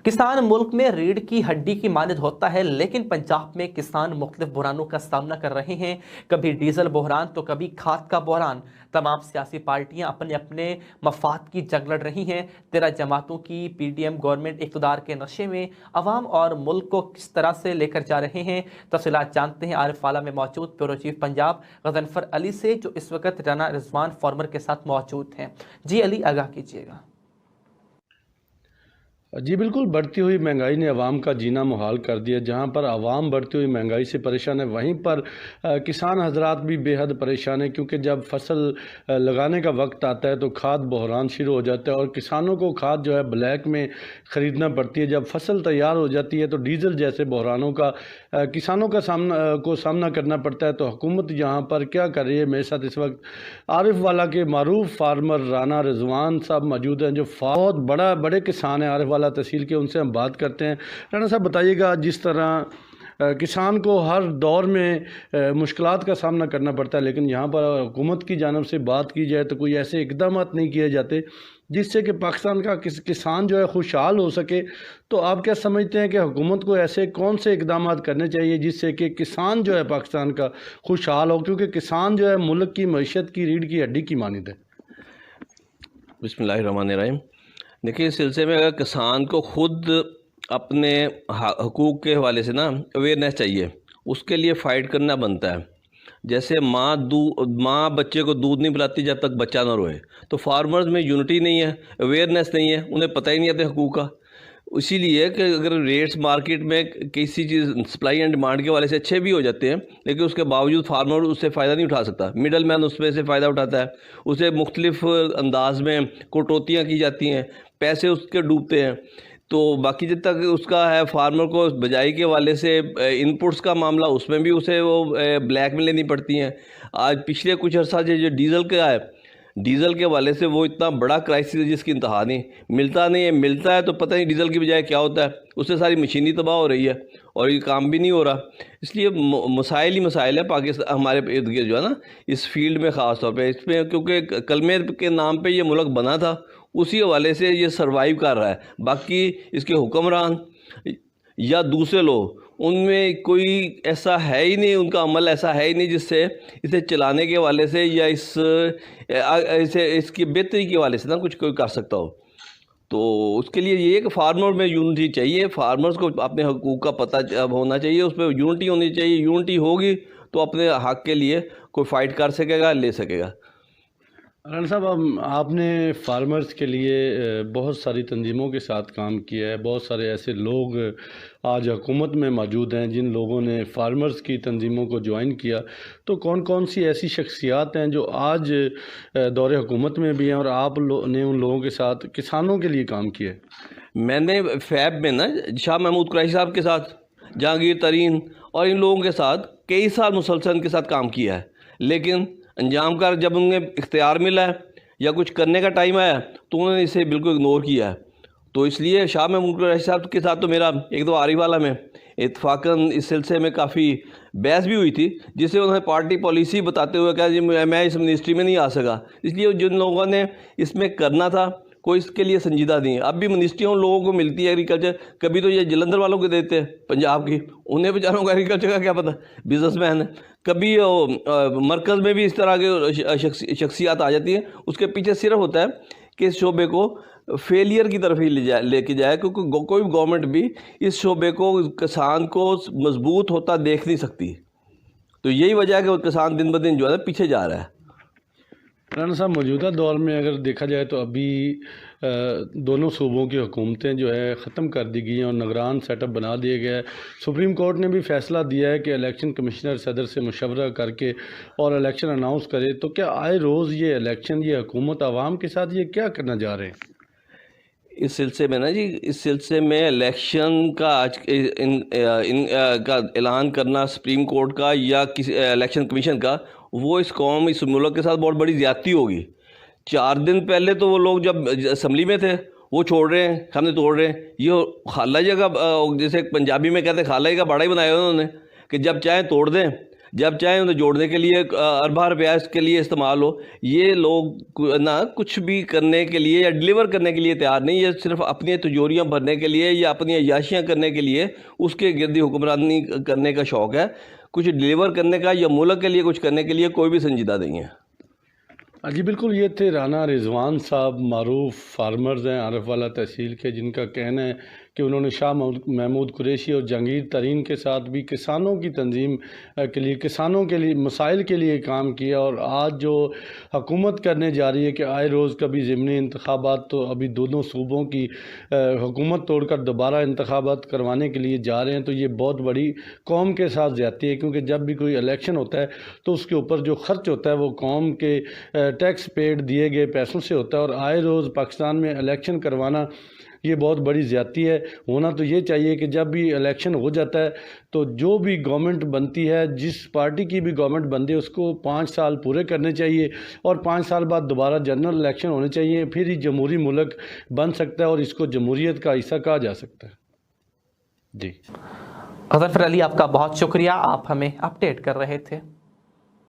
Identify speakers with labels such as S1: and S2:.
S1: किसान मुल्क में रीढ़ की हड्डी की मानद होता है, लेकिन पंजाब में किसान मुख्तलिफ बहरानों का सामना कर रहे हैं। कभी डीजल बहरान तो कभी खाद का बहरान। तमाम सियासी पार्टियां अपने अपने मफाद की जंग लड़ रही हैं। 13 जमातों की पीडीएम गवर्नमेंट इक़्तिदार के नशे में अवाम और मुल्क को किस तरह से लेकर जा रहे हैं, तफसीलात जानते हैं आरिफ वाला में मौजूद ब्यूरो चीफ पंजाब गजनफर अली से, जो इस वक्त राना रिजवान फार्मर के साथ मौजूद हैं। जी अली, आगाह कीजिएगा।
S2: जी बिल्कुल, बढ़ती हुई महंगाई ने अवाम का जीना मुहाल कर दिया। जहाँ पर अवाम बढ़ती हुई महंगाई से परेशान है, वहीं पर किसान हजरात भी बेहद परेशान है, क्योंकि जब फसल लगाने का वक्त आता है तो खाद बहरान शुरू हो जाता है और किसानों को खाद जो है ब्लैक में ख़रीदना पड़ती है। जब फसल तैयार हो जाती है तो डीज़ल जैसे बहरानों का किसानों का सामना करना पड़ता है। तो हुकूमत यहाँ पर क्या कर रही है? मेरे साथ इस वक्त आरिफ वाला के मारूफ फार्मर राना रिजवान साहब मौजूद हैं, जो बहुत बड़े किसान हैं आरिफ वाला तहसील के। उनसे हम बात करते हैं। राना साहब बताइएगा, जिस तरह किसान को हर दौर में मुश्किलात का सामना करना पड़ता है, लेकिन यहाँ पर हुकूमत की जानिब से बात की जाए तो कोई ऐसे इकदाम नहीं किए जाते जिससे कि पाकिस्तान का किसान जो है खुशहाल हो सके। तो आप क्या समझते हैं कि हुकूमत को ऐसे कौन से इकदाम करने चाहिए जिससे कि किसान जो है पाकिस्तान का खुशहाल हो, क्योंकि किसान जो है मुल्क की मईशत की रीढ़ की हड्डी की मानिद है।
S3: बिस्मिल्लाहिर्रहमानिर्रहीम। देखिए, इस सिलसिले में अगर किसान को खुद अपने हकूक़ के हवाले से ना अवेयरनेस चाहिए, उसके लिए फ़ाइट करना बनता है। जैसे माँ बच्चे को दूध नहीं पिलाती जब तक बच्चा ना रोए, तो फार्मर्स में यूनिटी नहीं है, अवेयरनेस नहीं है, उन्हें पता ही नहीं आता हकूक़ का। इसीलिए कि अगर रेट्स मार्केट में किसी चीज़ सप्लाई एंड डिमांड के वाले से अच्छे भी हो जाते हैं, लेकिन उसके बावजूद फार्मर उससे फ़ायदा नहीं उठा सकता। मिडल मैन उसमें से फ़ायदा उठाता है, उसे मुख्तलिफ अंदाज में कटौतियाँ की जाती हैं, पैसे उसके डूबते हैं। तो बाकी जब तक उसका है फार्मर को बजाई के वाले से इनपुट्स का मामला, उसमें भी उसे वो ब्लैक में लेनी पड़ती हैं। आज पिछले कुछ अर्सा से जो डीज़ल का है, डीज़ल के वाले से वो इतना बड़ा क्राइसिस है जिसकी इंतहा नहीं, मिलता नहीं है, मिलता है तो पता नहीं डीज़ल की बजाय क्या होता है, उससे सारी मशीनी तबाह हो रही है और ये काम भी नहीं हो रहा। इसलिए मसाइल ही मसाइल है पाकिस्तान हमारे इर्द गिर्द जो है ना, इस फील्ड में ख़ास तौर पे इसमें, क्योंकि कलमे के नाम पे ये मुल्क बना था, उसी हवाले से ये सर्वाइव कर रहा है। बाकी इसके हुक्मरान या दूसरे लोग, उनमें कोई ऐसा है ही नहीं, उनका अमल ऐसा है ही नहीं जिससे इसे चलाने के वाले से या इसकी बेहतरी के वाले से ना कुछ कोई कर सकता हो। तो उसके लिए ये है कि फार्मर में यूनिटी चाहिए, फार्मर्स को अपने हकूक़ का पता होना चाहिए, उस पर यूनिटी होनी चाहिए। यूनिटी होगी तो अपने हक़ के लिए कोई फ़ाइट कर सकेगा, ले सकेगा।
S2: राना साहब, आपने फार्मर्स के लिए बहुत सारी तंजीमों के साथ काम किया है। बहुत सारे ऐसे लोग आज हुकूमत में मौजूद हैं जिन लोगों ने फार्मर्स की तंजीमों को ज्वाइन किया। तो कौन कौन सी ऐसी शख्सियात हैं जो आज दौरे हुकूमत में भी हैं और आप ने उन लोगों के साथ किसानों के लिए काम किया है?
S3: मैंने फैब में ना शाह महमूद कुरैशी साहब के साथ, जहांगीर तरीन और इन लोगों के साथ कई साल मुसलसल के साथ काम किया है, लेकिन अंजाम का जब उन्हें इख्तियार मिला है या कुछ करने का टाइम आया तो उन्होंने इसे बिल्कुल इग्नोर किया है। तो इसलिए शाह महमूद कुरैशी साहब के साथ तो मेरा एक दो आरिफ वाला में इत्तफाकन इस सिलसिले में काफ़ी बहस भी हुई थी, जिससे उन्होंने पार्टी पॉलिसी बताते हुए कहा जी मैं इस मिनिस्ट्री में नहीं आ सका। इसलिए जिन लोगों ने इसमें करना था कोई इसके लिए संजीदा नहीं है। अब भी मिनिस्ट्रियों उन लोगों को मिलती है एग्रीकल्चर, कभी तो ये जलंधर वालों को देते हैं पंजाब की, उन्हें बेचारों को एग्रीकल्चर का क्या पता, बिजनेसमैन है। कभी मरकज़ में भी इस तरह के शख्सियात आ जाती हैं, उसके पीछे सिर्फ होता है कि इस शोबे को फेलियर की तरफ ही लेके जाए, क्योंकि कोई गवर्नमेंट भी इस शोबे को, किसान को मजबूत होता देख नहीं सकती। तो यही वजह है कि किसान दिन ब दिन जो है पीछे जा रहा है।
S2: राना साहब, मौजूदा दौर में अगर देखा जाए तो अभी दोनों सूबों की हुकूमतें जो है ख़त्म कर दी गई हैं और निगरान सेटअप बना दिया गया है। सुप्रीम कोर्ट ने भी फ़ैसला दिया है कि इलेक्शन कमिश्नर सदर से मशवरा करके और इलेक्शन अनाउंस करे। तो क्या आए रोज़ ये इलेक्शन, ये हुकूमत आवाम के साथ ये क्या करना जा रहे हैं?
S3: इस सिलसिले में ना जी, इस सिलसिले में इलेक्शन का आज का ऐलान करना सुप्रीम कोर्ट का या किसी इलेक्शन कमीशन का, वो इस कौम, इस मुल्क के साथ बहुत बड़ी ज़्यादती होगी। 4 दिन पहले तो वो लोग जब असम्बली में थे वो छोड़ रहे हैं, हमने तोड़ रहे हैं। ये खाला जगह, जैसे पंजाबी में कहते हैं, खाला का बाड़ा ही बनाया उन्होंने कि जब चाहें तोड़ दें, جب چاہیں انہیں جوڑنے کے لیے ارباں روپیہ اس کے لیے استعمال ہو. یہ لوگ نہ کچھ بھی کرنے کے لیے یا ڈیلیور کرنے کے لیے تیار نہیں. یہ صرف اپنی تجوریاں بھرنے کے لیے یا اپنی عیاشیاں کرنے کے لیے اس کے گردی حکمرانی کرنے کا شوق ہے. کچھ ڈیلیور کرنے کا یا ملک کے لیے کچھ کرنے کے لیے کوئی بھی سنجیدہ نہیں ہے.
S2: جی بالکل، یہ تھے رانا رضوان صاحب، معروف فارمرز ہیں عارف والا تحصیل کے، جن کا کہنا ہے کہ انہوں نے شاہ محمود قریشی اور جہانگیر ترین کے ساتھ بھی کسانوں کی تنظیم کے لیے، کسانوں کے لیے مسائل کے لیے کام کیا، اور آج جو حکومت کرنے جا رہی ہے کہ آئے روز کبھی ضمنی انتخابات، تو ابھی دونوں صوبوں کی حکومت توڑ کر دوبارہ انتخابات کروانے کے لیے جا رہے ہیں، تو یہ بہت بڑی قوم کے ساتھ زیادتی ہے. کیونکہ جب بھی کوئی الیکشن ہوتا ہے تو اس کے اوپر جو خرچ ہوتا ہے وہ قوم کے ٹیکس پیڈ دیے گئے پیسوں سے ہوتا ہے، اور آئے روز پاکستان میں الیکشن کروانا یہ بہت بڑی زیادتی ہے. ہونا تو یہ چاہیے کہ جب بھی الیکشن ہو جاتا ہے تو جو بھی گورنمنٹ بنتی ہے، جس پارٹی کی بھی گورنمنٹ بنتی ہے، اس کو 5 سال پورے کرنے چاہیے، اور 5 سال بعد دوبارہ جنرل الیکشن ہونے چاہیے. پھر ہی جمہوری ملک بن سکتا ہے اور اس کو جمہوریت کا حصہ کہا جا سکتا ہے. جی
S1: اظفر علی، آپ کا بہت شکریہ، آپ ہمیں اپڈیٹ کر رہے تھے.